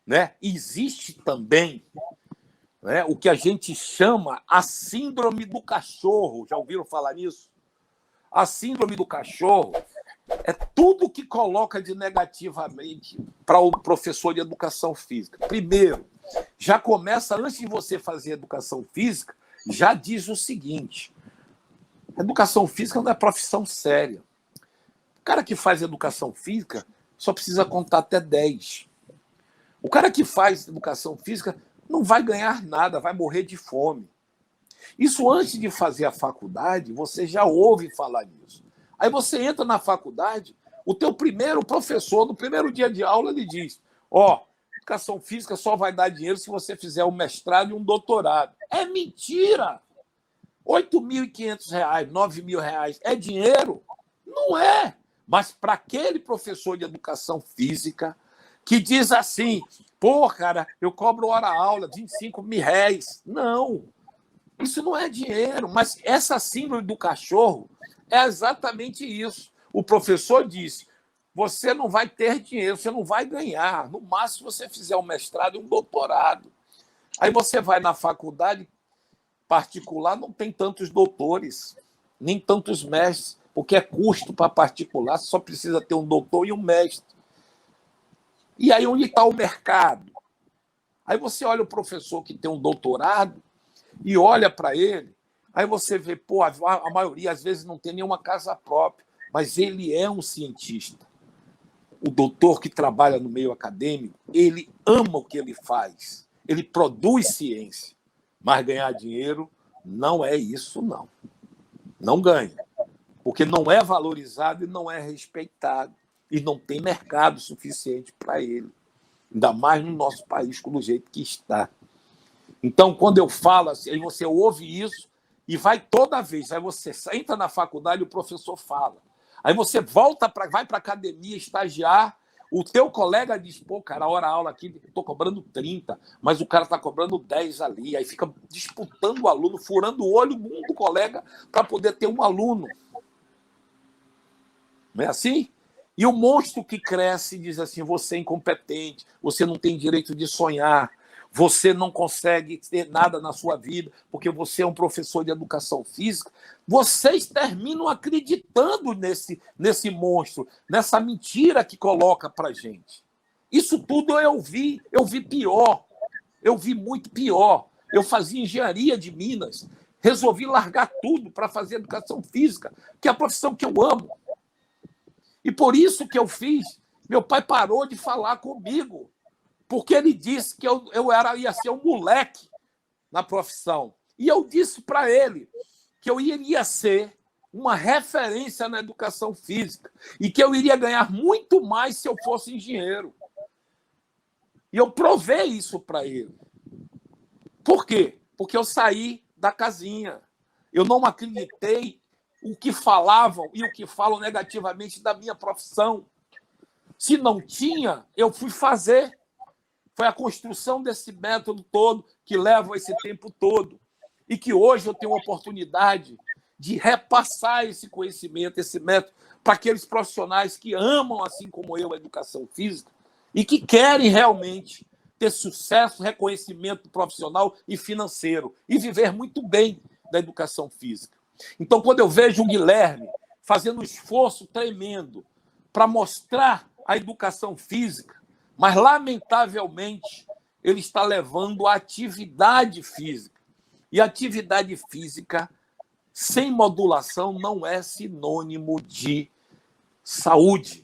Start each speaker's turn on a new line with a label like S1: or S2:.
S1: né? Existe também, né, o que a gente chama a síndrome do cachorro. Já ouviram falar nisso? A síndrome do cachorro é tudo que coloca de negativamente para o professor de educação física. Primeiro, já começa, antes de você fazer educação física, já diz o seguinte: educação física não é profissão séria. O cara que faz educação física só precisa contar até 10. O cara que faz educação física não vai ganhar nada, vai morrer de fome. Isso antes de fazer a faculdade, você já ouve falar nisso. Aí você entra na faculdade, o teu primeiro professor, no primeiro dia de aula, ele diz: educação física só vai dar dinheiro se você fizer um mestrado e um doutorado. É mentira! R$8.500, R$9.000 é dinheiro? Não é. Mas para aquele professor de educação física que diz assim: pô, cara, eu cobro hora-aula, R$25.000. Não, isso não é dinheiro. Mas essa síndrome do cachorro é exatamente isso. O professor disse: você não vai ter dinheiro, você não vai ganhar. No máximo, você fizer um mestrado e um doutorado. Aí você vai na faculdade particular, não tem tantos doutores, nem tantos mestres, porque é custo para particular, só precisa ter um doutor e um mestre. E aí, onde está o mercado? Aí você olha o professor que tem um doutorado e olha para ele, aí você vê, pô, a maioria às vezes não tem nenhuma casa própria, mas ele é um cientista. O doutor que trabalha no meio acadêmico, ele ama o que ele faz, ele produz ciência, mas ganhar dinheiro não é isso, não. Não ganha, porque não é valorizado e não é respeitado, e não tem mercado suficiente para ele, ainda mais no nosso país, do jeito que está. Então, quando eu falo assim, aí você ouve isso e vai toda vez, aí você entra na faculdade e o professor fala. Aí você vai para a academia estagiar, o teu colega diz: pô, cara, a hora-aula aqui, estou cobrando 30, mas o cara está cobrando 10 ali. Aí fica disputando o aluno, furando o olho do colega para poder ter um aluno. Não é assim? E o monstro que cresce diz assim: você é incompetente, você não tem direito de sonhar, você não consegue ter nada na sua vida, porque você é um professor de educação física. Vocês terminam acreditando nesse monstro, nessa mentira que coloca para a gente. Isso tudo eu vi pior, eu vi muito pior. Eu fazia engenharia de Minas, resolvi largar tudo para fazer educação física, que é a profissão que eu amo. E por isso que eu fiz, meu pai parou de falar comigo, porque ele disse que eu ia ser um moleque na profissão. E eu disse para ele que eu iria ser uma referência na educação física e que eu iria ganhar muito mais se eu fosse engenheiro. E eu provei isso para ele. Por quê? Porque eu saí da casinha. Eu não acreditei o que falavam e o que falam negativamente da minha profissão. Se não tinha, eu fui fazer. Foi a construção desse método todo que leva esse tempo todo. E que hoje eu tenho a oportunidade de repassar esse conhecimento, esse método, para aqueles profissionais que amam, assim como eu, a educação física e que querem realmente ter sucesso, reconhecimento profissional e financeiro e viver muito bem da educação física. Então, quando eu vejo o Guilherme fazendo um esforço tremendo para mostrar a educação física, mas, lamentavelmente, ele está levando a atividade física. E atividade física sem modulação não é sinônimo de saúde.